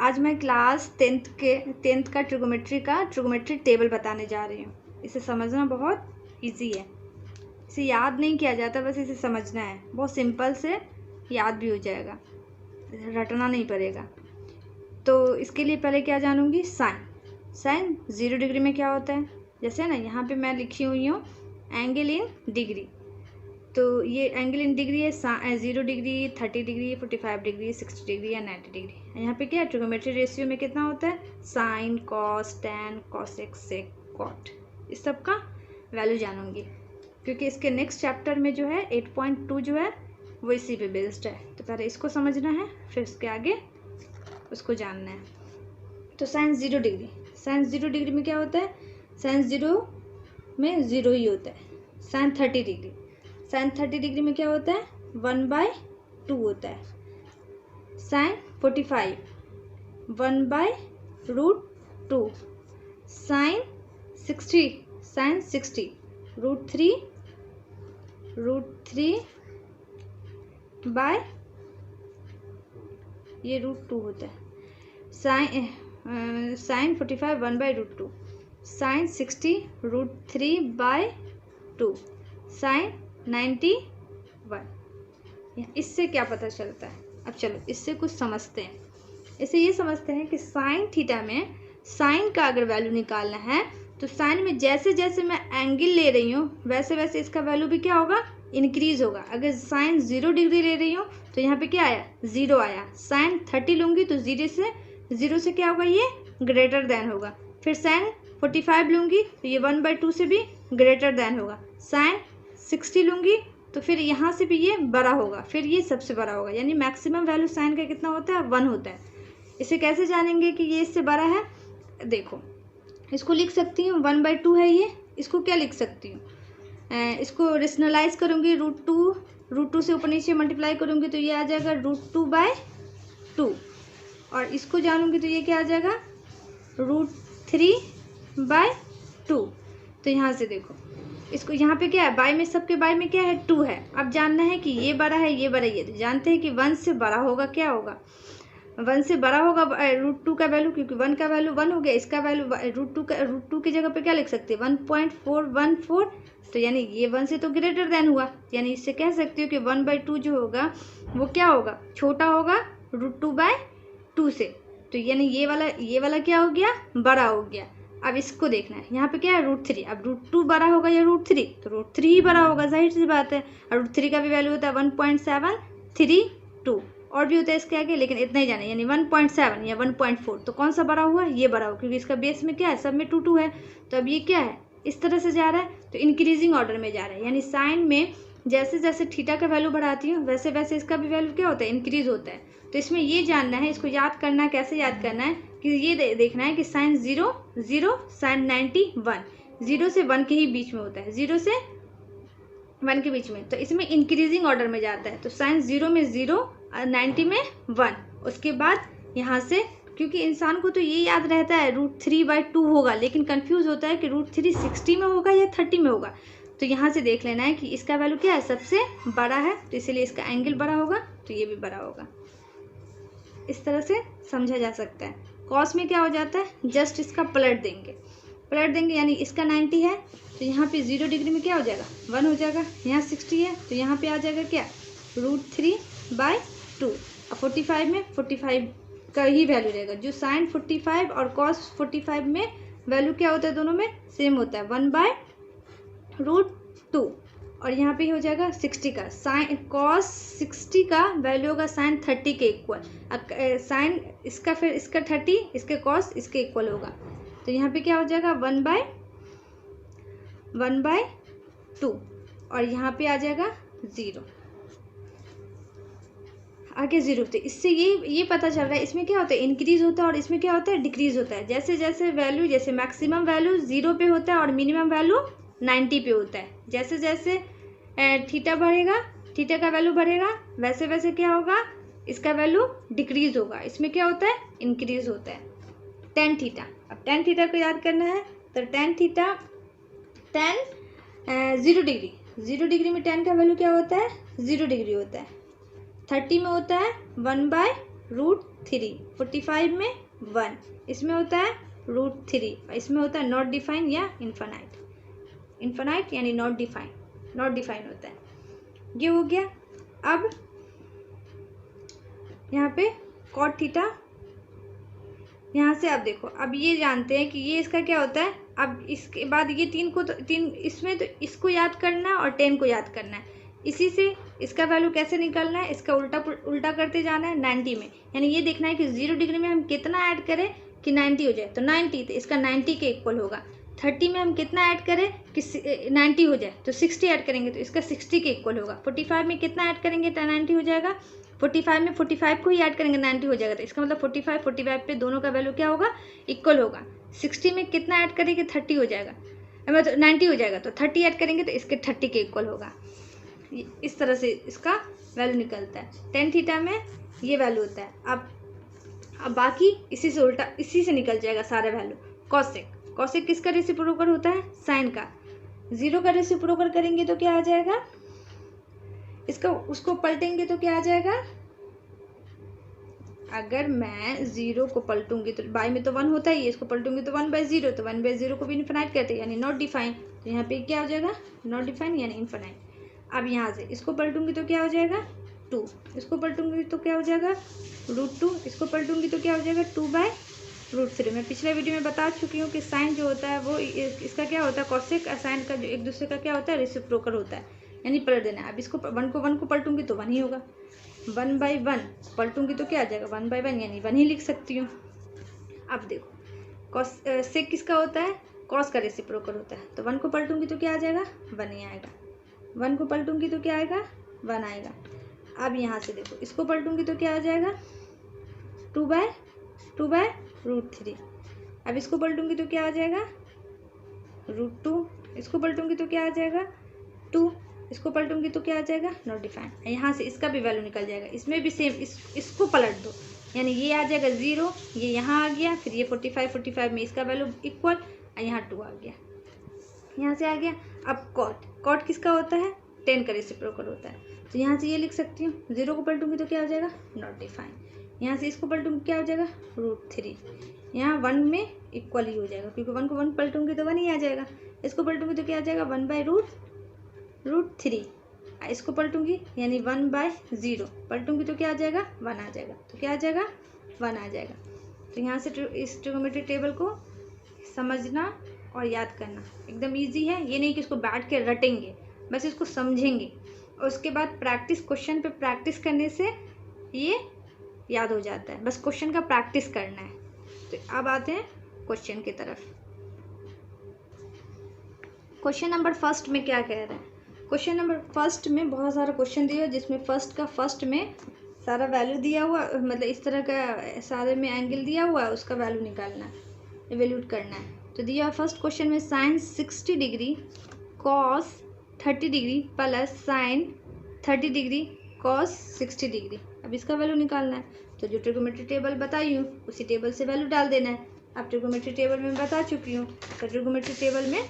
आज मैं class 10th का ट्रिगोमेट्री टेबल बताने जा रही हूँ। इसे समझना बहुत इजी है, इसे याद नहीं किया जाता, बस इसे समझना है। बहुत सिंपल से याद भी हो जाएगा, रटना नहीं पड़ेगा। तो इसके लिए पहले क्या जानूँगी, साइन 0 डिग्री में क्या होता है। जैसे ना यहाँ पे मैं लिखी हुई हूँ एंगल इन डिग्री, तो ये एंगल इन डिग्री है 0 डिग्री, 30 डिग्री, 45 डिग्री, 60 डिग्री या 90 डिग्री। यहाँ पे क्या है, ट्रिगोमेट्री रेशियो में कितना होता है, साइन, कॉस, टैन, कोसेक, सेक, कॉट, इस सब का वैल्यू जानूंगी, क्योंकि इसके नेक्स्ट चैप्टर में जो है 8.2 जो है वो इसी पे बेस्ड है। तो पहले इसको समझना है, फिर उसके आगे उसको जानना है। तो साइन 0 डिग्री में क्या होता है, साइन 0 में 0 ही होता है। साइन 30 डिग्री में क्या होता है, 1/2 होता है। साइन 45 1/√2। साइन 60 √3 बाय ये √2 होता है। साइन 45 1/√2। साइन 60 √3/2। साइन 91। इससे क्या पता चलता है, अब चलो इससे कुछ समझते हैं। इसे ये समझते हैं कि साइन थीटा में साइन का अगर वैल्यू निकालना है तो साइन में जैसे जैसे मैं एंगल ले रही हूँ वैसे वैसे इसका वैल्यू भी क्या होगा, इंक्रीज होगा। अगर साइन 0 डिग्री ले रही हूँ तो यहाँ पे क्या आया, 0 आया। साइन 30 लूँगी तो 0 से क्या होगा, ये ग्रेटर देन होगा। फिर साइन 45 लूँगी तो ये 1/2 से भी ग्रेटर देन होगा। साइन 60 लूँगी तो फिर यहाँ से भी ये बड़ा होगा, फिर ये सबसे बड़ा होगा। यानी मैक्सिमम वैल्यू साइन का कितना होता है, 1 होता है। इसे कैसे जानेंगे कि ये इससे बड़ा है, देखो इसको लिख सकती हूँ 1/2 है ये, इसको क्या लिख सकती हूँ, इसको रेशनलाइज करूँगी √2 से ऊपर नीचे मल्टीप्लाई करूँगी तो ये आ जाएगा √2/2। और इसको जानूँगी तो ये क्या आ जाएगा, √3/2। तो यहाँ से देखो इसको, यहाँ पे क्या है, बाय में सबके बाय में क्या है, 2 है। अब जानना है कि ये बड़ा है ये बड़ा है, तो जानते हैं कि 1 से बड़ा होगा, क्या होगा 1 से बड़ा होगा √2 का वैल्यू, क्योंकि 1 का वैल्यू 1 हो गया। इसका वैल्यू √2 की जगह पे क्या लिख सकते हैं, 1.414। तो यानी ये 1 से तो ग्रेटर देन हुआ, यानी इससे कह सकती हो कि 1/2 जो होगा वो क्या होगा, छोटा होगा √2/2 से। तो यानी ये वाला क्या हो गया, बड़ा हो गया। अब इसको देखना है, यहाँ पे क्या है √3। अब √2 बड़ा होगा या √3, तो √3 ही बड़ा होगा, जाहिर सी बात है। और √3 का भी वैल्यू होता है 1.732, और भी होता है इसके आगे, लेकिन इतना ही जाना, यानी 1.7 या 1.4। तो कौन सा बड़ा हुआ, ये बड़ा हुआ, क्योंकि इसका बेस में क्या है, सब में 2 है। तो अब ये क्या है, इस तरह से जा रहा है, तो इंक्रीजिंग ऑर्डर में जा रहा है। यानी साइन में जैसे जैसे थीटा का वैल्यू बढ़ाती हूँ वैसे वैसे इसका भी वैल्यू क्या होता है, इंक्रीज होता है। तो इसमें ये जानना है, इसको याद करना है। कैसे याद करना है कि ये देखना है कि साइन 0 साइन 91 0 से 1 के ही बीच में होता है, 0 से 1 के बीच में। तो इसमें इंक्रीजिंग ऑर्डर में जाता है। तो साइन 0 में 0, 90 में 1। उसके बाद यहाँ से, क्योंकि इंसान को तो ये याद रहता है √3/2 होगा, लेकिन कंफ्यूज होता है कि √3 60 में होगा या 30 में होगा। तो यहाँ से देख लेना है कि इसका वैल्यू क्या है, सबसे बड़ा है, तो इसीलिए इसका एंगल बड़ा होगा, तो ये भी बड़ा होगा। इस तरह से समझा जा सकता है। कॉस में क्या हो जाता है, जस्ट इसका पलट देंगे, यानी इसका 90 है तो यहाँ पे 0 डिग्री में क्या हो जाएगा, 1 हो जाएगा। यहाँ 60 है तो यहाँ पे आ जाएगा क्या, √3/2। और 45 में 45 का ही वैल्यू रहेगा। जो साइन 45 और कॉस 45 में वैल्यू क्या होता है, दोनों में सेम होता है, 1/√2। और यहाँ पे हो जाएगा 60 का, साइन कॉस 60 का वैल्यू होगा साइन 30 के इक्वल। साइन इसका, फिर इसका 30, इसके कॉस इसके इक्वल होगा। तो यहाँ पे क्या हो जाएगा, 1/2। और यहाँ पे आ जाएगा 0, आगे 0। तो इससे ये पता चल रहा है इसमें क्या होता है, इंक्रीज होता है, और इसमें क्या होता है, डिक्रीज होता है। जैसे जैसे वैल्यू, जैसे मैक्सिमम वैल्यू 0 पे होता है और मिनिमम वैल्यू 90 पे होता है। जैसे जैसे थीटा बढ़ेगा, थीटा का वैल्यू बढ़ेगा, वैसे वैसे क्या होगा, इसका वैल्यू डिक्रीज होगा। इसमें क्या होता है, इंक्रीज होता है। टेन थीटा, अब टेन थीटा को याद करना है। तो टेन थीटा, 0 डिग्री में टेन का वैल्यू क्या होता है, 0 डिग्री होता है। 30 में होता है 1/2। √3, 45 में 1, इसमें होता है √3, इसमें होता है नॉट डिफाइन या इन्फानाइट। इन्फानाइट यानी नॉट डिफाइन, नॉट डिफाइन होता है। ये हो गया। अब यहाँ पे कॉट थीटा, यहाँ से अब देखो, अब ये जानते हैं कि ये इसका क्या होता है। अब इसके बाद ये 3 को तो 3 इसमें तो इसको याद करना है और 10 को याद करना है। इसी से इसका वैल्यू कैसे निकालना है, इसका उल्टा करते जाना है 90 में, यानी ये देखना है कि 0 डिग्री में हम कितना ऐड करें कि 90 हो जाए। तो 90, तो इसका 90 के इक्वल होगा। 30 में हम कितना ऐड करें कि 90 हो जाए, तो 60 ऐड करेंगे तो इसका 60 के इक्वल होगा। 45 में कितना ऐड करेंगे तो 90 हो जाएगा। 45 में 45 को ही ऐड करेंगे 90 हो जाएगा। तो इसका मतलब 45 पे दोनों का वैल्यू क्या होगा, इक्वल होगा। 60 में कितना ऐड करेंगे 30 हो जाएगा, मतलब 90 हो जाएगा। तो 30 ऐड करेंगे तो इसके 30 के इक्वल होगा। इस तरह से इसका वैल्यू निकलता है। tan थीटा में ये वैल्यू होता है। अब बाकी इसी से उल्टा, इसी से निकल जाएगा सारा वैल्यू। कॉसेक, कॉसेक किसका रेसिप्रोकल होता है, साइन का। 0 का रेसिप्रोकल करेंगे तो क्या आ जाएगा, इसका उसको पलटेंगे तो क्या आ जाएगा। अगर मैं 0 को पलटूंगी तो बाई में तो 1 होता ही है, इसको पलटूंगी तो 1/0, तो 1/0 को भी इन्फिनाइट कहते हैं यानी नॉट डिफाइन। तो यहाँ पे क्या हो जाएगा, नॉट डिफाइन यानी इन्फिनाइट। अब यहाँ से इसको पलटूंगी तो क्या हो जाएगा 2, इसको पलटूंगी तो क्या हो जाएगा √2, इसको पलटूंगी तो क्या हो जाएगा 2/√3। मैं पिछले वीडियो में बता चुकी हूँ कि साइन जो होता है वो इसका क्या होता है, कॉसेक और साइन का जो एक दूसरे का क्या होता है, रेसिप्रोकल होता है, यानी पलट देना है। अब इसको 1 को पलटूंगी तो 1 ही होगा। 1/1 पलटूंगी तो क्या आ जाएगा 1/1, यानी 1 ही लिख सकती हूँ। अब देखो सेक किसका होता है, कॉस का रेसिप्रोकल होता है। तो 1 को पलटूंगी तो क्या आ जाएगा 1 ही आएगा। 1 को पलटूंगी तो क्या आएगा 1 आएगा। अब यहाँ से देखो इसको पलटूंगी तो क्या आ जाएगा 2/√3। अब इसको पलटूंगी तो क्या आ जाएगा √2, इसको पलटूंगी तो क्या आ जाएगा 2, इसको पलटूंगी तो क्या आ जाएगा नॉट डिफाइन। यहाँ से इसका भी वैल्यू निकल जाएगा। इसमें भी सेम, इसको पलट दो, यानी ये आ जाएगा 0, ये यहाँ आ गया, फिर ये 45 में इसका वैल्यू इक्वल, यहाँ 2 आ गया, यहाँ से आ गया। अब कॉट किसका होता है, 10 का रेसिप्रोकल होता है। तो यहाँ से ये लिख सकती हूँ, 0 को पलटूंगी तो क्या हो जाएगा नॉट डिफाइन। यहाँ से इसको पलटूंगी क्या हो जाएगा √3, यहाँ 1 में इक्वल ही हो जाएगा, क्योंकि 1 को 1 पलटूंगी तो 1 ही आ जाएगा। इसको पलटूंगी तो क्या आ जाएगा 1/√3, इसको पलटूंगी यानी 1/0 पलटूंगी तो क्या आ जाएगा 1 आ जाएगा। तो क्या आ जाएगा 1 आ जाएगा। तो यहाँ से इस ट्रिगोनोमेट्री टेबल को समझना और याद करना एकदम इजी है। ये नहीं कि इसको बैठ के रटेंगे, बस इसको समझेंगे और उसके बाद प्रैक्टिस, क्वेश्चन पे प्रैक्टिस करने से ये याद हो जाता है। बस क्वेश्चन का प्रैक्टिस करना है। तो अब आते हैं क्वेश्चन की तरफ। क्वेश्चन नंबर फर्स्ट में क्या कह रहे हैं, क्वेश्चन नंबर फर्स्ट में बहुत सारा क्वेश्चन दिया, जिसमें फर्स्ट में सारा वैल्यू दिया हुआ, मतलब इस तरह का सारे में एंगल दिया हुआ है, उसका वैल्यू निकालना है, इवेल्यूट करना है। तो दिया फर्स्ट क्वेश्चन में sine 60 degree cos 30 degree plus sine 30 degree cos 60 degree. अब इसका वैल्यू निकालना है। तो जो ट्रिगोनोमेट्री टेबल बताई हूँ उसी टेबल से वैल्यू डाल देना है। अब ट्रिगोनोमेट्री टेबल में बता चुकी हूँ, तो ट्रिगोनोमेट्री टेबल में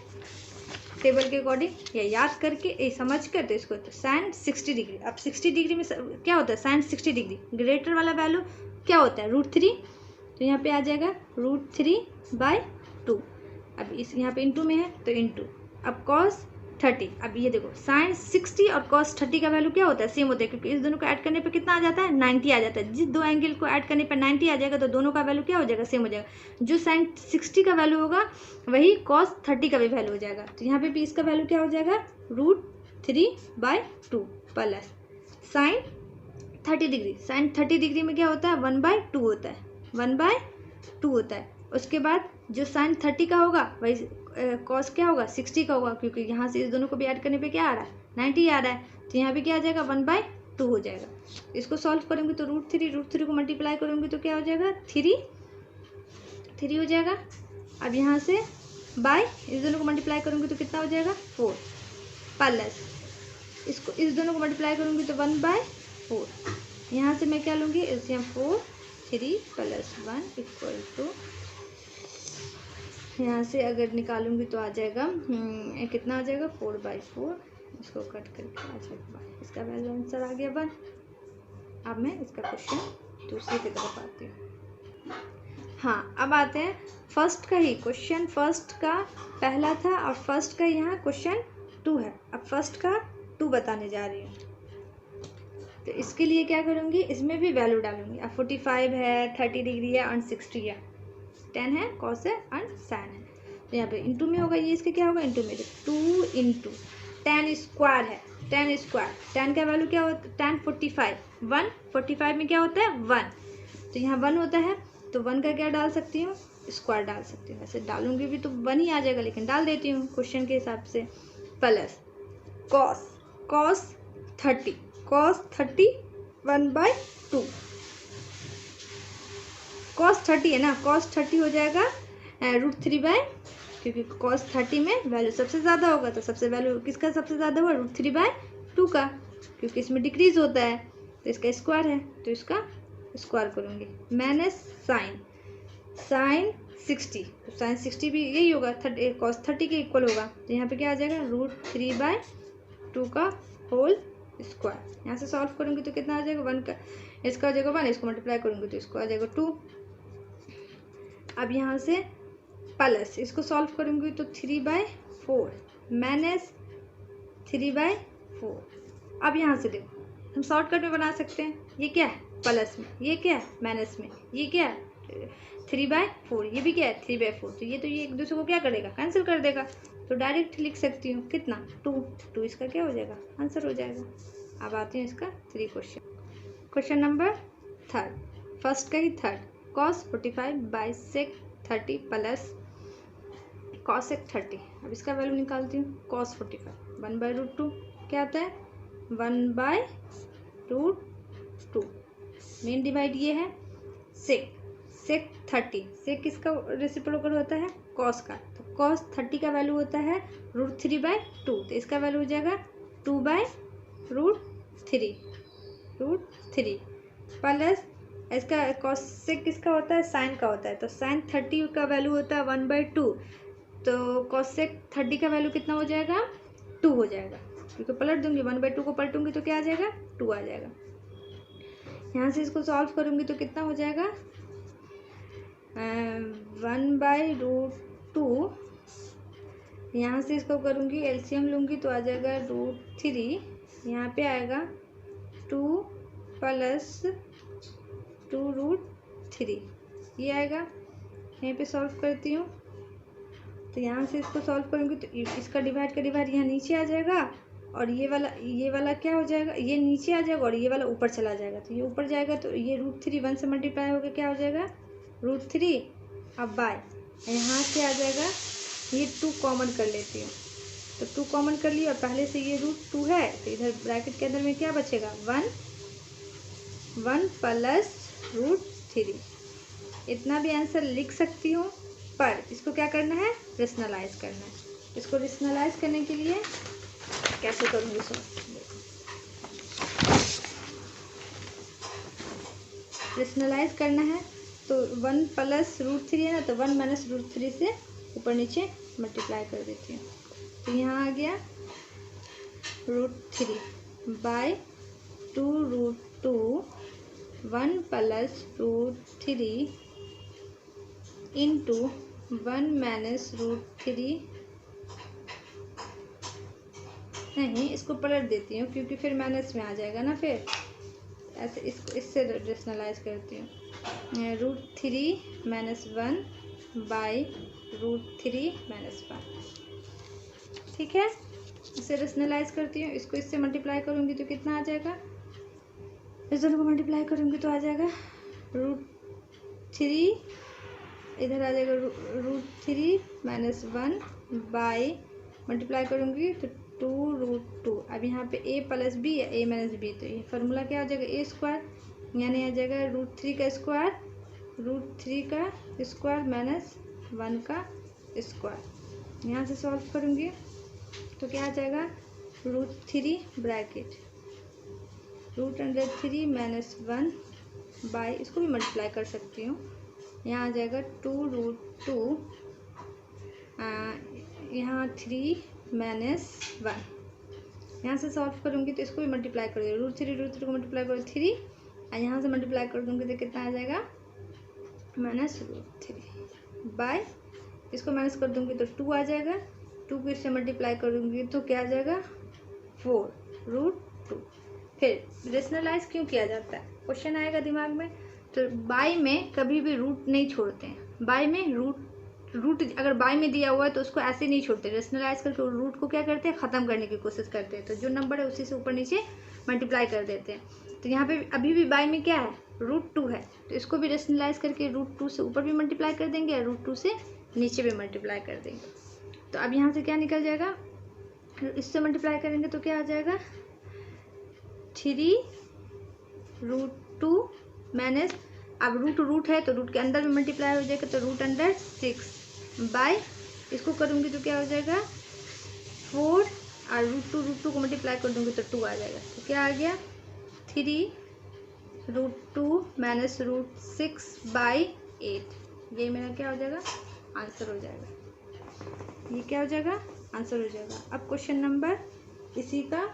टेबल के अकॉर्डिंग या याद करके ये समझ कर, तो इसको साइन 60 डिग्री। अब 60 डिग्री में क्या होता है, साइन 60 डिग्री ग्रेटर वाला वैल्यू क्या होता है √3, तो यहाँ पे आ जाएगा √3/2। अब इस यहाँ पे इंटू में है तो इंटू। अब कॉस 30, अब ये देखो साइन 60 और कॉस 30 का वैल्यू क्या होता है, सेम होता है, क्योंकि इस दोनों को ऐड करने पे कितना आ जाता है 90 आ जाता है। जिस दो एंगल को ऐड करने पे 90 आ जाएगा तो दोनों का वैल्यू क्या हो जाएगा, सेम हो जाएगा। जो साइन 60 का वैल्यू होगा वही कॉस 30 का भी वैल्यू हो जाएगा। तो यहाँ पे भी इसका वैल्यू क्या हो जाएगा √3/2 plus sine 30 degree. Sine 30 degree में क्या होता है 1/2 होता है, 1/2 होता है। उसके बाद जो साइन 30 का होगा वही कॉस क्या होगा 60 का होगा, क्योंकि यहाँ से इस दोनों को भी ऐड करने पे क्या आ रहा है 90 आ रहा है। तो यहाँ पे क्या आ जाएगा 1/2 हो जाएगा। इसको सॉल्व करेंगे तो √3 को मल्टीप्लाई करेंगे तो क्या हो जाएगा 3 हो जाएगा। अब यहाँ से बाय इस दोनों को मल्टीप्लाई करूँगी तो कितना हो जाएगा 4 प्लस इसको इस दोनों को मल्टीप्लाई करूँगी तो 1/4। यहाँ से मैं क्या लूँगी, यहाँ 4 3 + 1 = यहाँ से अगर निकालूंगी तो आ जाएगा कितना आ जाएगा 4/4। इसको कट करके आ जाएगा, इसका वैल्यू आंसर आ गया 1। अब मैं इसका क्वेश्चन दूसरी की तरफ आती हूँ। हाँ, अब आते हैं फर्स्ट का ही। क्वेश्चन फर्स्ट का पहला था और फर्स्ट का यहाँ क्वेश्चन 2 है। अब फर्स्ट का 2 बताने जा रही हूँ। तो इसके लिए क्या करूँगी, इसमें भी वैल्यू डालूंगी। अब 45 है, 30 डिग्री है और 60 है, 10 है, कॉस है और साइन है। तो यहाँ पे इंटू में होगा, ये इसके क्या होगा, इंटू में। 2 इंटू 10 स्क्वायर है, 10 स्क्वायर। 10 का वैल्यू क्या होता है, 10 45, 1 45 में क्या होता है 1, तो यहाँ 1 होता है। तो 1 का क्या डाल सकती हूँ, स्क्वायर डाल सकती हूँ। वैसे डालूंगी भी तो 1 ही आ जाएगा, लेकिन डाल देती हूँ क्वेश्चन के हिसाब से। Plus cos 30, cos 30 1/2। कॉस 30 है ना, कॉस 30 हो जाएगा √3 क्योंकि कॉस 30 में वैल्यू सबसे ज़्यादा होगा, तो सबसे वैल्यू किसका सबसे ज़्यादा हुआ, √3/2 का, क्योंकि इसमें डिक्रीज होता है तो इसका स्क्वायर है, तो इसका स्क्वायर करूँगी। माइनस साइन 60, तो साइन 60 भी यही होगा, कॉस 30 के इक्वल होगा। तो यहाँ पे क्या आ जाएगा, √3/2 का होल स्क्वायर। यहाँ से सॉल्व करूँगी तो कितना आ जाएगा, 1 का, इसका आ जाएगा 1, इसको मल्टीप्लाई करूँगी तो इसको आ जाएगा 2। अब यहाँ से प्लस इसको सॉल्व करूँगी तो 3/4 माइनस 3/4। अब यहाँ से देखो, हम शॉर्टकट में बना सकते हैं। ये क्या है, प्लस में, ये क्या है, माइनस में, ये क्या है 3/4, ये भी क्या है 3/4। तो ये एक दूसरे को क्या करेगा, कैंसिल कर देगा। तो डायरेक्ट लिख सकती हूँ कितना, 2 इसका क्या हो जाएगा, आंसर हो जाएगा। अब आते हैं इसका 3 क्वेश्चन नंबर 3, फर्स्ट का ही 3, cos 45/sec 30 प्लस cosec 30। अब इसका वैल्यू निकालती हूँ। cos 45 1/√2 क्या आता है, 1/√2। मेन डिवाइड ये है। sec 30, sec किसका रेसिप्रोकल होता है, cos का। तो cos 30 का वैल्यू होता है √3/2, तो इसका वैल्यू हो जाएगा 2/√3 प्लस इसका cosec किसका होता है, साइन का होता है। तो साइन 30 का वैल्यू होता है 1/2, तो cosec 30 का वैल्यू कितना हो जाएगा, 2 हो जाएगा, क्योंकि पलट दूंगी, 1/2 को पलटूंगी तो क्या आ जाएगा, 2 आ जाएगा। यहाँ से इसको सॉल्व करूंगी तो कितना हो जाएगा, 1/√2। यहाँ से इसको करूंगी, एलसीएम लूंगी तो आ जाएगा √3, यहाँ पे आएगा 2 प्लस 2√3, ये आएगा। यहीं पे सॉल्व करती हूँ तो यहाँ से इसको सॉल्व करूँगी तो इसका डिवाइड का डिवाइड यहाँ नीचे आ जाएगा, और ये वाला क्या हो जाएगा, ये नीचे आ जाएगा और ये वाला ऊपर चला जाएगा। तो ये ऊपर जाएगा तो ये √3 1 से मल्टीप्लाई होकर क्या हो जाएगा, √3। अब बाय यहाँ से आ जाएगा, ये 2 कॉमन कर लेती हूँ, तो 2 कॉमन कर लिया और पहले से ये √2 है, तो इधर ब्रैकेट के अंदर में क्या बचेगा, 1 प्लस √3। इतना भी आंसर लिख सकती हूँ, पर इसको क्या करना है, रेशनलाइज करना है। इसको रेशनलाइज करने के लिए कैसे करूँगी, सो रेशनलाइज करना है तो 1 प्लस √3 है ना, तो 1 माइनस √3 से ऊपर नीचे मल्टीप्लाई कर देती हूँ। तो यहाँ आ गया √3 बाय 2√2 1 प्लस √3 इंटू 1 माइनस √3। नहीं, इसको पलट देती हूँ क्योंकि फिर माइनस में आ जाएगा ना, फिर ऐसे इससे रेशनलाइज करती हूँ। √3 - 1 बाई √3 - 1, ठीक है। इसे रेशनलाइज करती हूँ, इसको इससे मल्टीप्लाई करूँगी तो कितना आ जाएगा, इस दोनों को मल्टीप्लाई करूँगी तो आ जाएगा √3, इधर आ जाएगा √3 - 1 बाई मल्टीप्लाई करूँगी तो 2√2। अब यहाँ पे a प्लस बी या a माइनस बी, तो ये फार्मूला क्या हो जाएगा, a स्क्वायर, यानी आ जाएगा √3 का स्क्वायर, √3 का स्क्वायर माइनस 1 का स्क्वायर। यहाँ से सॉल्व करूँगी तो क्या आ जाएगा, √3 ब्रैकेट √3 - 1 बाई, इसको भी मल्टीप्लाई कर सकती हूँ, यहाँ आ जाएगा 2√2, यहाँ 3 - 1। यहाँ से सॉल्व करूँगी तो इसको भी मल्टीप्लाई कर दूँगी, √3 को मल्टीप्लाई करो 3 और यहाँ से मल्टीप्लाई कर दूँगी तो कितना आ जाएगा -√3 बाय, इसको माइनस कर दूँगी तो 2 आ जाएगा, 2 को इससे मल्टीप्लाई करूँगी तो क्या आ जाएगा 4√2। फिर रेशनलाइज क्यों किया जाता है, क्वेश्चन आएगा दिमाग में। तो बाई में कभी भी रूट नहीं छोड़ते हैं, बाई में रूट अगर बाई में दिया हुआ है तो उसको ऐसे नहीं छोड़ते, रेशनलाइज करके रूट को क्या करते हैं ख़त्म करने की कोशिश करते हैं। तो जो नंबर है उसी से ऊपर नीचे मल्टीप्लाई कर देते हैं। तो यहाँ पे अभी भी बाई में क्या है √2 है, तो इसको भी रेशनलाइज करके √2 से ऊपर भी मल्टीप्लाई कर देंगे और √2 से नीचे भी मल्टीप्लाई कर देंगे। तो अब यहाँ से क्या निकल जाएगा, इससे मल्टीप्लाई करेंगे तो क्या आ जाएगा 3√2 माइनस, अब रूट है तो रूट के अंदर में मल्टीप्लाई हो जाएगा तो √6 बाय, इसको करूँगी तो क्या हो जाएगा 4 और √2 को मल्टीप्लाई कर दूँगी तो 2 आ जाएगा। तो क्या आ गया 3√2 माइनस √6 बाई 8, ये मेरा क्या हो जाएगा आंसर हो जाएगा, ये क्या हो जाएगा आंसर हो जाएगा। अब क्वेश्चन नंबर इसी का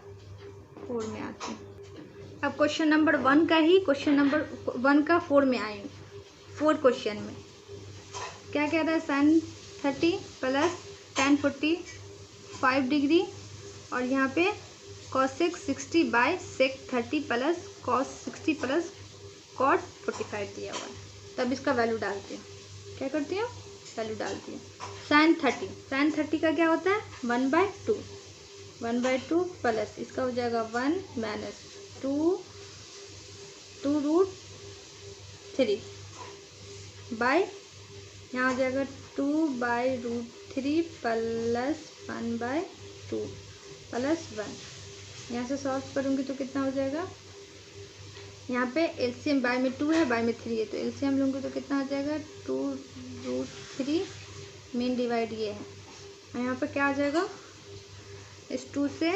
4 में आते हैं। अब क्वेश्चन नंबर 1 का ही क्वेश्चन नंबर 1 का 4 में आई हूँ। 4 क्वेश्चन में क्या कह रहा है sin 30 प्लस tan 45 डिग्री और यहाँ पे cosec 60 by sec 30 plus cos 60 plus cot 45 दिया हुआ है। तब इसका वैल्यू डालती हूँ, क्या करती हूँ वैल्यू डालती हूँ। sin 30 का क्या होता है 1/2 प्लस इसका हो जाएगा 1 माइनस 2√3 बाय, यहाँ हो जाएगा 2/√3 प्लस 1/2 प्लस 1। यहाँ से सॉल्व करूँगी तो कितना हो जाएगा, यहाँ पे एलसीएम बाय में 2 है बाय में 3 है तो एलसीएम लूँगी तो कितना हो जाएगा 2√3, मेन डिवाइड ये है और यहाँ पे क्या आ जाएगा इस 2 से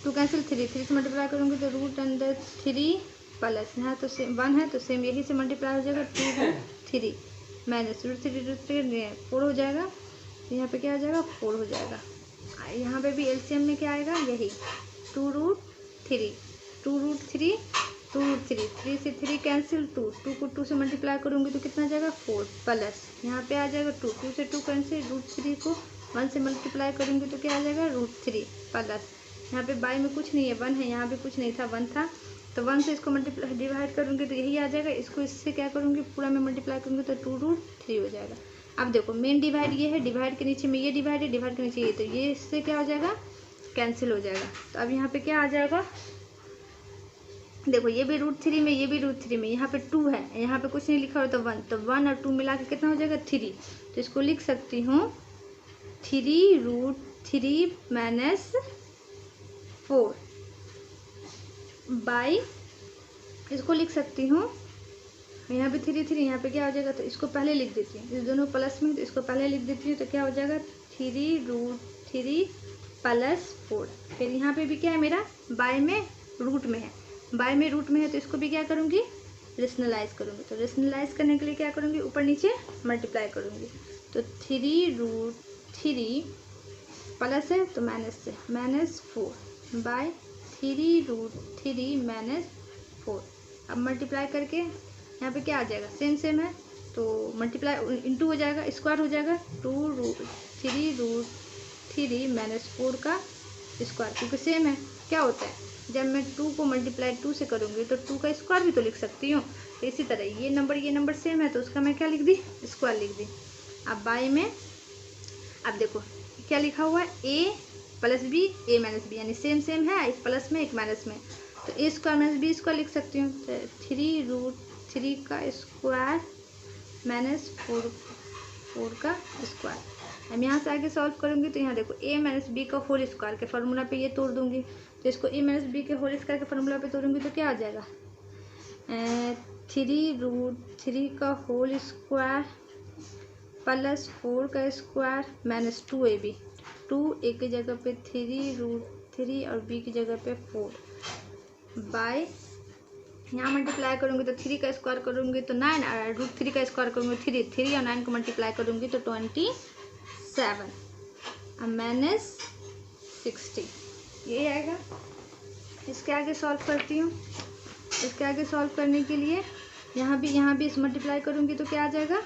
2 कैंसिल 3 से मल्टीप्लाई करूँगी तो √3 प्लस यहाँ तो सेम 1 है तो सेम यही से मल्टीप्लाई हो जाएगा 2√3 माइनस √3 4 हो जाएगा, तो यहाँ पे क्या आ जाएगा 4 हो जाएगा। यहाँ पे भी एलसीएम में क्या आएगा यही 2√3 3 से 3 कैंसिल 2 को 2 से मल्टीप्लाई करूँगी तो कितना जाएगा 4 प्लस यहाँ पे आ जाएगा 2 से 2 कैंसिल √3 को 1 से मल्टीप्लाई करूँगी तो क्या आ जाएगा √3 प्लस यहाँ पे बाई में कुछ नहीं है 1 है, यहाँ पे कुछ नहीं था 1 था तो 1 से इसको मल्टीप्लाई डिवाइड करूँगी तो यही आ जाएगा, इसको इससे क्या करूँगी पूरा में मल्टीप्लाई करूँगी तो 2√3 हो जाएगा। अब देखो मेन डिवाइड ये है, डिवाइड के नीचे में ये डिवाइड है, डिवाइड के नीचे ये, तो ये इससे क्या हो जाएगा कैंसिल हो जाएगा। तो अब यहाँ पे क्या आ जाएगा देखो ये भी √3 में ये भी √3 में, यहाँ पे 2 है यहाँ पे कुछ नहीं लिखा हो तो 1 और 2 मिला के कितना हो जाएगा 3, तो इसको लिख सकती हूँ 3√3 माइनस 4 बाई, इसको लिख सकती हूँ यहाँ पे 3 यहाँ पे क्या हो जाएगा तो इसको पहले लिख देती हूँ, इस दोनों प्लस में तो इसको पहले लिख देती हूँ तो क्या हो जाएगा 3√3 प्लस 4। फिर यहाँ पे भी क्या है मेरा बाय में रूट में है, बाय में रूट में है तो इसको भी क्या करूँगी रेशनलाइज करूँगी। तो रेशनलाइज करने के लिए क्या करूँगी ऊपर नीचे मल्टीप्लाई करूँगी तो 3√3 प्लस है तो माइनस से -4 बाय 3√3 माइनस 4। अब मल्टीप्लाई करके यहाँ पे क्या आ जाएगा सेम है तो मल्टीप्लाई इंटू हो जाएगा स्क्वायर हो जाएगा 3√3 माइनस 4 का स्क्वायर, क्योंकि सेम है क्या होता है जब मैं 2 को मल्टीप्लाई 2 से करूँगी तो 2 का स्क्वायर भी तो लिख सकती हूँ। तो इसी तरह ये नंबर सेम है तो उसका मैं क्या लिख दी स्क्वायर लिख दी। अब बाय में अब देखो क्या लिखा हुआ है a plus B a minus B, यानी सेम है एक प्लस में एक माइनस में, तो a square minus B square लिख सकती हूँ। तो 3√3 का स्क्वायर माइनस 4 का स्क्वायर। अब यहाँ से आगे सॉल्व करूँगी तो यहाँ देखो a माइनस बी का होल स्क्वायर के फार्मूला पे ये तोड़ दूँगी तो इसको a माइनस बी के होल स्क्वायर के फार्मूला पे तोड़ूँगी तो क्या आ जाएगा 3√3 का होल स्क्वायर प्लस 4 का स्क्वायर माइनस 2ab, 2 a की जगह पे 3√3 और b की जगह पे 4 बाय, यहाँ मल्टीप्लाई करूँगी तो 3 का स्क्वायर करूँगी तो 9 और √3 का स्क्वायर करूँगी 3 और 9 को मल्टीप्लाई करूँगी तो 27 और -60 ये आएगा। इसके आगे सॉल्व करती हूँ इसके आगे सॉल्व करने के लिए यहाँ भी इस मल्टीप्लाई करूँगी तो क्या आ जाएगा,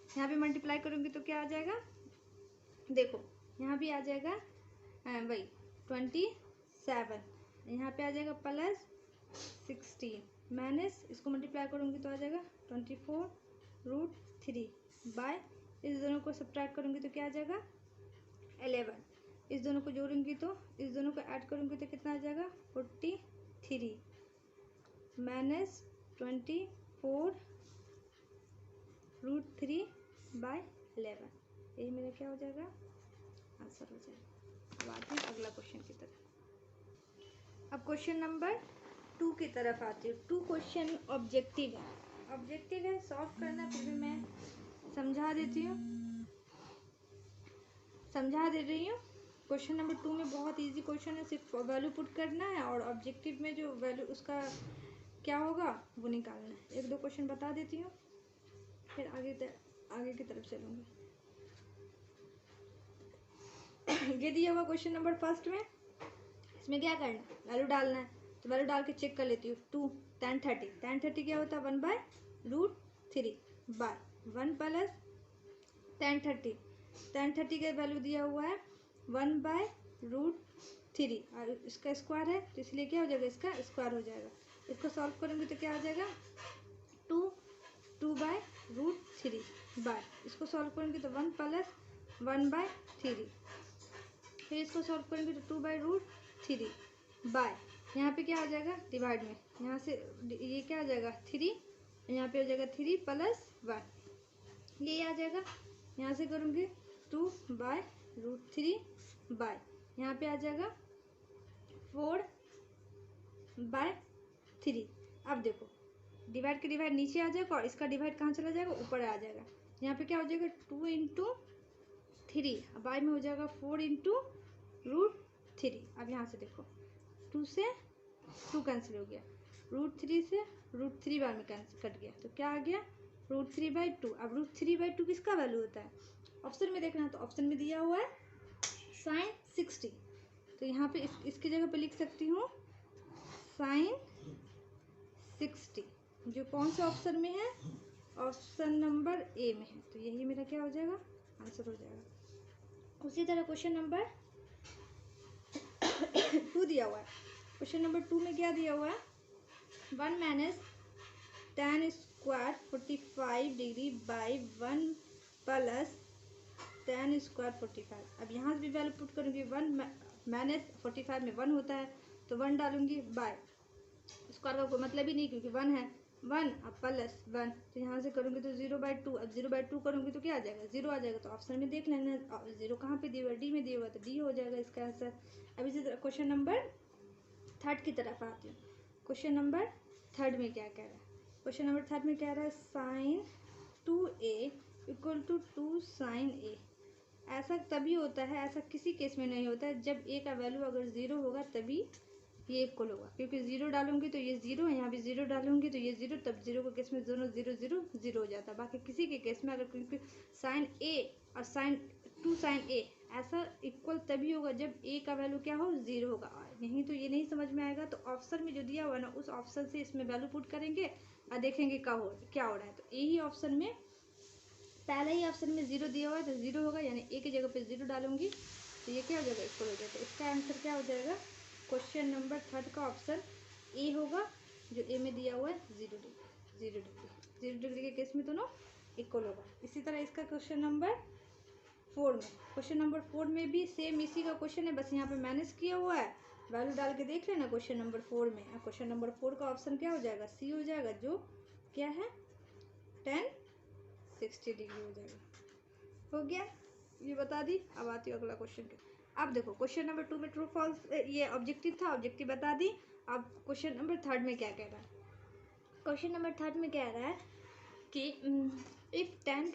यहाँ भी मल्टीप्लाई करूँगी तो क्या आ जाएगा, देखो यहाँ भी आ जाएगा वही 27, यहाँ पे आ जाएगा +16 माइनस इसको मल्टीप्लाई करूँगी तो आ जाएगा 24√3 बाय इस दोनों को सब्ट्रैक्ट करूँगी तो क्या आ जाएगा 11, इस दोनों को जोड़ूंगी तो इस दोनों को ऐड करूँगी तो कितना आ जाएगा 43 माइनस 24√3 बाय 11, यही मेरा क्या हो जाएगा, आंसर हो जाएगा। अब आते हैं अगला क्वेश्चन की तरफ। अब क्वेश्चन नंबर 2 की तरफ आती हूँ। 2 क्वेश्चन ऑब्जेक्टिव है, सॉल्व करना, फिर भी मैं समझा दे रही हूँ। क्वेश्चन नंबर 2 में बहुत इजी क्वेश्चन है, सिर्फ वैल्यू पुट करना है और ऑब्जेक्टिव में जो वैल्यू उसका क्या होगा वो निकालना है। 1-2 क्वेश्चन बता देती हूँ, फिर आगे की तरफ चलूँगी। ये दिया हुआ क्वेश्चन नंबर फर्स्ट में, इसमें क्या करना है, वैल्यू डालना है, तो वैल्यू डाल के चेक कर लेती हूँ। 2 tan 30 क्या होता है 1/√3 बाय 1 प्लस tan 30 का वैल्यू दिया हुआ है 1/√3 और इसका स्क्वायर है तो इसलिए क्या हो जाएगा, इसका स्क्वायर हो जाएगा। इसको सॉल्व करेंगे तो क्या हो जाएगा 2/√3 बाय इसको सॉल्व करेंगे तो 1 प्लस 1/3, फिर इसको सॉल्व करेंगे तो 2/√3 बाय यहाँ पे क्या आ जाएगा डिवाइड में, यहाँ से ये क्या आ जाएगा 3, यहाँ पे हो जाएगा 3 + 1, ये आ जाएगा। यहाँ से करूँगी 2/√3 बाय यहाँ पे आ जाएगा 4/3। अब देखो डिवाइड के डिवाइड नीचे आ जाएगा और इसका डिवाइड कहाँ चला जाएगा, ऊपर आ जाएगा। यहाँ पे क्या हो जाएगा 2 × 3 बाय में हो जाएगा 4 × √3। अब यहाँ से देखो 2 से 2 कैंसिल हो गया, √3 से √3 बार में कैंसिल कट गया तो क्या आ गया √3/2। अब √3/2 किसका वैल्यू होता है, ऑप्शन में देखना, तो ऑप्शन में दिया हुआ है sin 60, तो यहाँ पे इसकी जगह पे लिख सकती हूँ sin 60, जो कौन से ऑप्शन में है, ऑप्शन नंबर ए में है, तो यही मेरा क्या हो जाएगा, आंसर हो जाएगा। उसी तरह क्वेश्चन नंबर 2 दिया हुआ है। क्वेश्चन नंबर 2 में क्या दिया हुआ है 1 - tan² 45 degree by 1 plus tan² 45। अब यहाँ से भी वैल्यू पुट करूँगी, 1 - 45 में 1 होता है तो 1 डालूंगी बाय स्क्वायर का कोई मतलब ही नहीं क्योंकि 1 है, 1 अब प्लस 1, तो यहाँ से करूँगी तो 0/2। अब 0/2 करूँगी तो क्या आ जाएगा 0 आ जाएगा, तो ऑप्शन में देख लेना 0 कहाँ पे दिया हुआ है, डी में दिया हुआ है, तो डी हो जाएगा इसका आंसर। अब इसी तरह क्वेश्चन नंबर 3 की तरफ आती हूँ। क्वेश्चन नंबर 3 में क्या कह रहा है, क्वेश्चन नंबर 3 में कह रहा है sin 2a = 2 sin a। ऐसा तभी होता है, ऐसा किसी केस में नहीं होता है, जब a का वैल्यू अगर 0 होगा तभी ये इक्वल होगा, क्योंकि 0 डालूंगी तो ये 0 है, यहाँ भी 0 डालूंगी तो ये 0, तब 0 के केस में दोनों 0 0 0 हो जाता है। बाकी किसी के केस में अगर क्योंकि sin a और sin 2 sin a ऐसा इक्वल तभी होगा जब a का वैल्यू क्या हो 0 होगा, नहीं तो ये नहीं समझ में आएगा। तो ऑप्शन में जो दिया हुआ है ना उस ऑप्शन से इसमें वैल्यू पुट करेंगे और देखेंगे क्या हो रहा है। तो यही ऑप्शन में पहला ही ऑप्शन में 0 दिया हुआ है तो 0 होगा, यानी a की जगह पे 0 डालूंगी तो ये क्या हो जाएगा इक्वल हो जाएगा। तो इसका आंसर क्या हो जाएगा, क्वेश्चन नंबर 3 का ऑप्शन ए होगा, जो ए में दिया हुआ है 0 डिग्री के केस में दोनों इक्वल होगा। इसी तरह इसका क्वेश्चन नंबर 4 में भी सेम इसी का क्वेश्चन है, बस यहाँ पे माइनस किया हुआ है, वैल्यू डाल के देख लेना क्वेश्चन नंबर 4 में। क्वेश्चन नंबर 4 का ऑप्शन क्या हो जाएगा, सी हो जाएगा, जो क्या है tan 60 डिग्री हो जाएगा। हो गया, ये बता दी। अब आती हूँ अगला क्वेश्चन के। अब देखो क्वेश्चन नंबर 2 में ट्रू फॉल्स ये ऑब्जेक्टिव था, ऑब्जेक्टिव बता दी। अब क्वेश्चन नंबर 3 में क्या कह रहा है, क्वेश्चन नंबर 3 में कह रहा है कि इफ tan a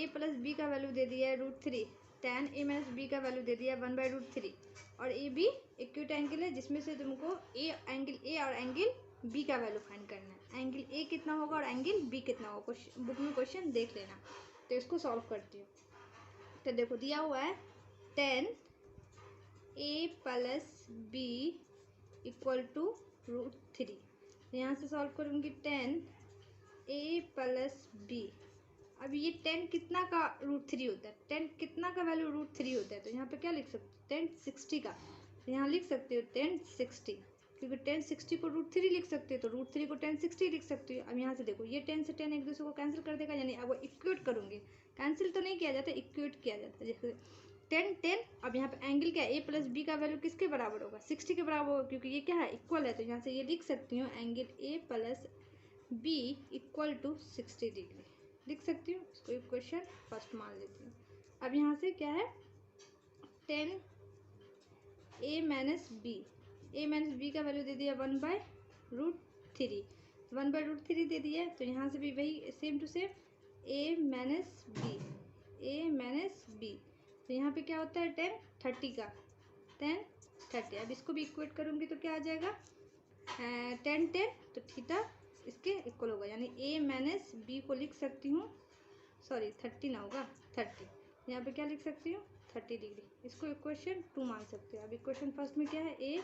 + b का वैल्यू दे दिया है √3, tan a - b का वैल्यू दे दिया है 1/√3 और ए बी एक्यूट एंगल है जिसमें से तुमको एंगल ए और एंगल बी का वैल्यू फाइंड करना है। एंगल ए कितना होगा और एंगल बी कितना होगा, बुक में क्वेश्चन देख लेना। तो इसको सॉल्व करती हूँ। तो देखो दिया हुआ है tan A plus B equal to √3। यहाँ से सॉल्व करूँगी 10 ए प्लस बी। अब ये 10 कितना का √3 होता है, 10 कितना का वैल्यू √3 होता है, तो यहाँ पे क्या लिख सकते हो 10 60 का, तो यहाँ लिख सकते हो 10 60, क्योंकि 10 60 को √3 लिख सकते हो तो √3 को 10 60 लिख सकते हो। अब यहाँ से देखो ये 10 से 10 एक दूसरे को कैंसिल कर देगा, यानी अब वो इक्वेट करूँगी, कैंसिल तो नहीं किया जाता, इक्वेट किया जाता है। जैसे 10 10, अब यहाँ पे एंगल क्या है, ए प्लस बी का वैल्यू किसके बराबर होगा, 60 के बराबर होगा, क्योंकि ये क्या है इक्वल है, तो यहाँ से ये लिख सकती हूँ angle A plus B equal to 60 degree लिख सकती हूँ। इसको इक्वेशन फर्स्ट मान लेती हूँ। अब यहाँ से क्या है 10 ए माइनस बी का वैल्यू दे दिया 1/√3, 1/√3 दे दिया, तो यहाँ से भी वही same to same A minus B, तो यहाँ पे क्या होता है 10 30 का 10 30। अब इसको भी इक्वेट करूँगी तो क्या आ जाएगा 10 10, तो थीटा इसके इक्वल होगा, यानी ए माइनस बी को लिख सकती हूँ, सॉरी 30 ना होगा 30, यहाँ पे क्या लिख सकती हूँ 30 डिग्री। इसको इक्वेशन 2 मान सकते हो। अब इक्वेशन फर्स्ट में क्या है ए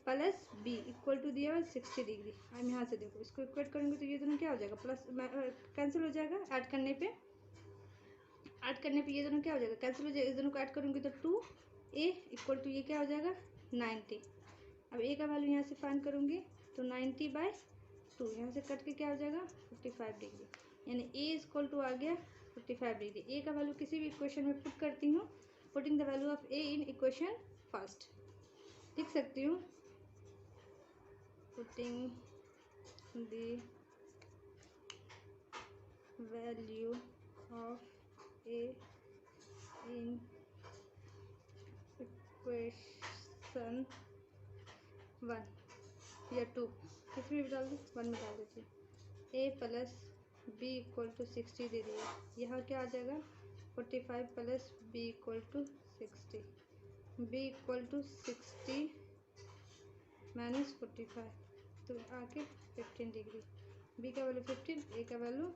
प्लस बी इक्वल टू दिया हुआ 60 डिग्री। अब यहाँ से देखो इसको इक्वेट करेंगे तो ये दोनों क्या हो जाएगा, प्लस कैंसिल हो जाएगा, ऐड करने पे ये दोनों क्या हो जाएगा, कैंसिल हो जाएगा, इस दोनों को ऐड करूँगी तो 2a इक्वल टू ये क्या हो जाएगा 90। अब a का वैल्यू यहाँ से फाइंड करूँगी तो 90/2, यहाँ से कट के क्या हो जाएगा 55 डिग्री, यानी a इक्वल टू आ गया 55 डिग्री। a का वैल्यू किसी भी इक्वेशन में पुट करती हूँ, putting the value of a in equation first लिख सकती हूँ, putting the value of a in equation 1 या 2, किसमें भी डाल दूँ 1 में डाल देती हूँ। a plus B equal to 60 दे दिया, यहाँ क्या आ जाएगा 45 plus B equal to 60, B equal to 60 minus 45, तो आके 15 डिग्री, बी का वैल्यू 15, ए का वैल्यू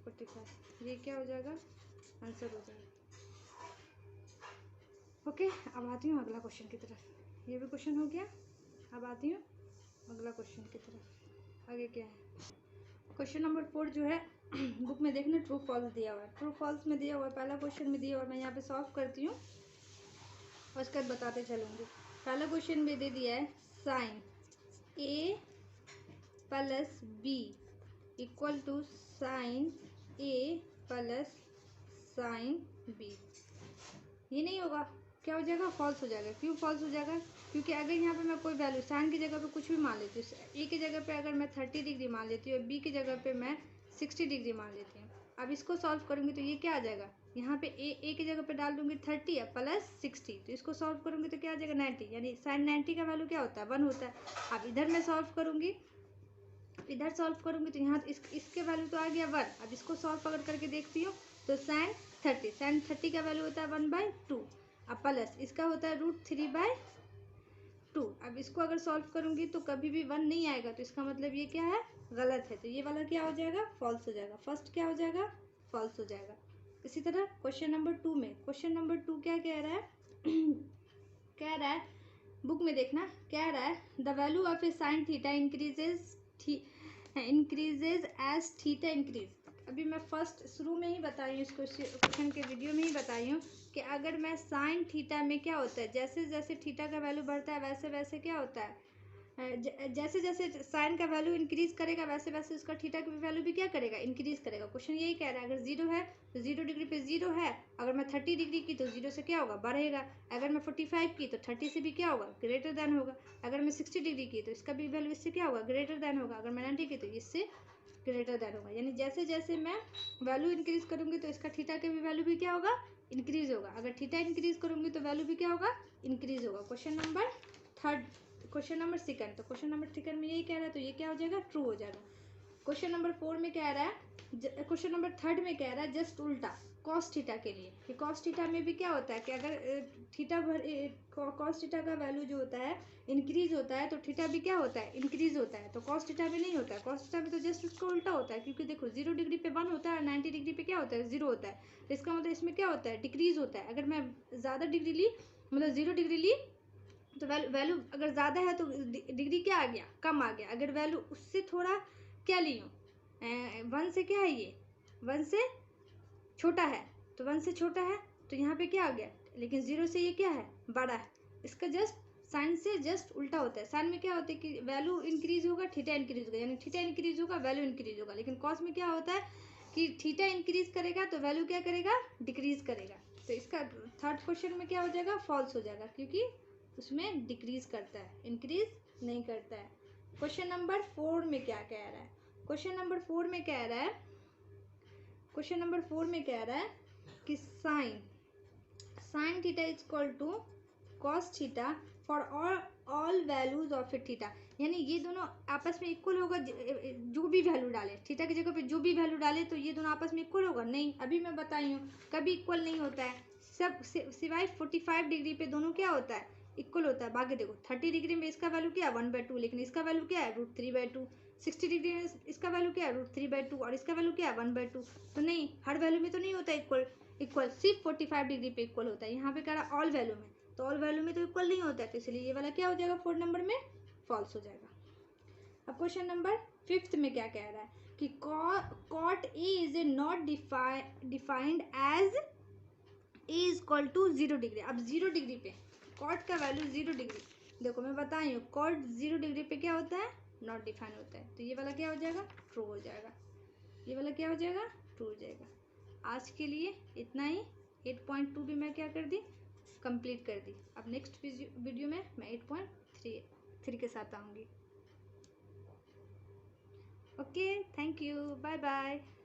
45, ये क्या हो जाएगा आंसर हो जाएगा। ओके, अब आती हूँ अगला क्वेश्चन की तरफ। ये भी क्वेश्चन हो गया, अब आती हूँ अगला क्वेश्चन की तरफ। आगे क्या है क्वेश्चन नंबर 4 जो है बुक में देखना ट्रू फॉल्स दिया हुआ है, ट्रू फॉल्स में दिया हुआ है, पहला क्वेश्चन में दिया हुआ है, मैं यहाँ पे सॉल्व करती हूँ और उसके बाद बताते चलूँगी। पहला क्वेश्चन में दे दिया है sine A plus B equal to sine A plus sine B, ये नहीं होगा, क्या हो जाएगा फॉल्स हो जाएगा। क्यों फॉल्स हो जाएगा, क्योंकि अगर यहाँ पे मैं कोई वैल्यू साइन की जगह पे कुछ भी मान लेती हूँ, ए की जगह पे अगर मैं 30 डिग्री मान लेती हूँ और बी की जगह पे मैं 60 डिग्री मान लेती हूँ। अब इसको सॉल्व करूँगी तो ये क्या आ जाएगा, यहाँ पे ए की जगह पे डाल दूँगी 30 प्लस 60, तो इसको सॉल्व करूँगी तो क्या आ जाएगा 90, यानी साइन 90 का वैल्यू क्या होता है 1 होता है। अब इधर मैं सॉल्व करूँगी, इधर सॉल्व करूँगी तो यहाँ इसके वैल्यू तो आ गया 1। अब इसको सॉल्व अगर करके देखती हूँ तो साइन 30 का वैल्यू होता है 1/2, अब प्लस इसका होता है √3/2। अब इसको अगर सॉल्व करूँगी तो कभी भी 1 नहीं आएगा, तो इसका मतलब ये क्या है गलत है, तो ये वाला क्या हो जाएगा फॉल्स हो जाएगा, फर्स्ट क्या हो जाएगा फॉल्स हो जाएगा। इसी तरह क्वेश्चन नंबर 2 में, क्वेश्चन नंबर 2 क्या कह रहा है कह रहा है बुक में देखना, कह रहा है the value of a sine theta increases as theta increase. अभी मैं फर्स्ट शुरू में ही बताई हूँ, इस क्वेश्चन के वीडियो में ही बताई हूँ कि अगर मैं साइन थीटा में क्या होता है, जैसे जैसे थीटा का वैल्यू बढ़ता है वैसे वैसे क्या होता है, जैसे जैसे साइन का वैल्यू इंक्रीज करेगा वैसे वैसे उसका थीटा का वैल्यू भी क्या करेगा इंक्रीज करेगा। क्वेश्चन यही कह रहा है, अगर 0 है तो 0 डिग्री पे 0 है, अगर मैं 30 डिग्री की तो 0 से क्या होगा बढ़ेगा, अगर मैं 45 की तो 30 से भी क्या होगा ग्रेटर देन होगा, अगर मैं 60 डिग्री की तो इसका भी वैल्यू इससे क्या होगा ग्रेटर देन होगा, अगर मैं 90 की तो इससे ग्रेटर देन होगा। यानी जैसे जैसे मैं वैल्यू इंक्रीज करूँगी तो इसका थीटा का भी वैल्यू भी क्या होगा इंक्रीज होगा, अगर थीटा इंक्रीज करूँगी तो वैल्यू भी क्या होगा इंक्रीज होगा। क्वेश्चन नंबर सेकंड, तो क्वेश्चन नंबर सेकंड में यही कह रहा है, तो ये क्या हो जाएगा ट्रू हो जाएगा। क्वेश्चन नंबर 4 में कह रहा है, क्वेश्चन नंबर 3 में कह रहा है जस्ट उल्टा कॉस थीटा के लिए, कि कॉस थीटा में भी क्या होता है कि अगर थीटा कॉस थीटा का वैल्यू जो होता है इंक्रीज होता है तो थीटा भी क्या होता है इंक्रीज होता है, तो कॉस थीटा में नहीं होता है, कॉस थीटा में तो जस्ट उसका उल्टा होता है, क्योंकि देखो 0 डिग्री पे 1 होता है और 90 डिग्री पे क्या होता है 0 होता है, तो इसका मतलब इसमें क्या होता है डिक्रीज होता है। अगर मैं ज़्यादा डिग्री ली मतलब 0 डिग्री ली तो वैल्यू अगर ज़्यादा है तो डिग्री क्या आ गया, कम आ गया। अगर वैल्यू उससे थोड़ा क्या ली हूँ, 1 से क्या है, ये 1 से छोटा है, तो 1 से छोटा है तो यहाँ पे क्या आ गया, लेकिन 0 से ये क्या है, बड़ा है। इसका जस्ट साइन से जस्ट उल्टा होता है। साइन में क्या होता है कि वैल्यू इंक्रीज होगा, थीटा इंक्रीज होगा, यानी थीटा इंक्रीज होगा वैल्यू इंक्रीज होगा। लेकिन कॉस में क्या होता है कि थीटा इंक्रीज करेगा तो वैल्यू क्या करेगा, डिक्रीज करेगा। तो इसका थर्ड क्वेश्चन में क्या हो जाएगा, फॉल्स हो जाएगा, क्योंकि उसमें डिक्रीज करता है, इंक्रीज नहीं करता है। क्वेश्चन नंबर 4 में क्या कह रहा है, क्वेश्चन नंबर 4 में कह रहा है, क्वेश्चन नंबर 4 में कह रहा है कि sine theta is equal to cos theta for all values of a theta. यानी ये दोनों आपस में इक्वल होगा, जो भी वैल्यू डाले थीटा की जगह पे, जो भी वैल्यू डाले तो ये दोनों आपस में इक्वल होगा, नहीं। अभी मैं बताई हूँ कभी इक्वल नहीं होता है, सब सिवाय 45 डिग्री पे दोनों क्या होता है, इक्वल होता है। बाकी देखो 30 डिग्री में इसका वैल्यू क्या है 1/2, लेकिन इसका वैल्यू क्या है √3/2। 60 डिग्री में इसका वैल्यू क्या है √3/2 और इसका वैल्यू क्या है 1/2। तो नहीं, हर वैल्यू में तो नहीं होता इक्वल सिर्फ 45 डिग्री पे इक्वल होता है। यहाँ पे कह रहा है ऑल वैल्यू में, तो ऑल वैल्यू में तो इक्वल नहीं होता है, तो इसलिए ये वाला क्या हो जाएगा 4 नंबर में फॉल्स हो जाएगा। अब क्वेश्चन नंबर 5 में क्या कह रहा है कि cot A is a not defined as A is equal to 0 degree. अब 0 डिग्री पे कॉट का वैल्यू 0 डिग्री, देखो मैं बताई हूँ कॉट 0 डिग्री पे क्या होता है, नॉट डिफाइन होता है। तो ये वाला क्या हो जाएगा, ट्रू हो जाएगा। ये वाला क्या हो जाएगा, ट्रू हो जाएगा। आज के लिए इतना ही। 8.2 भी मैं क्या कर दी, कंप्लीट कर दी। अब नेक्स्ट वीडियो में मैं 8.3 के साथ आऊँगी। Okay, thank you, bye bye.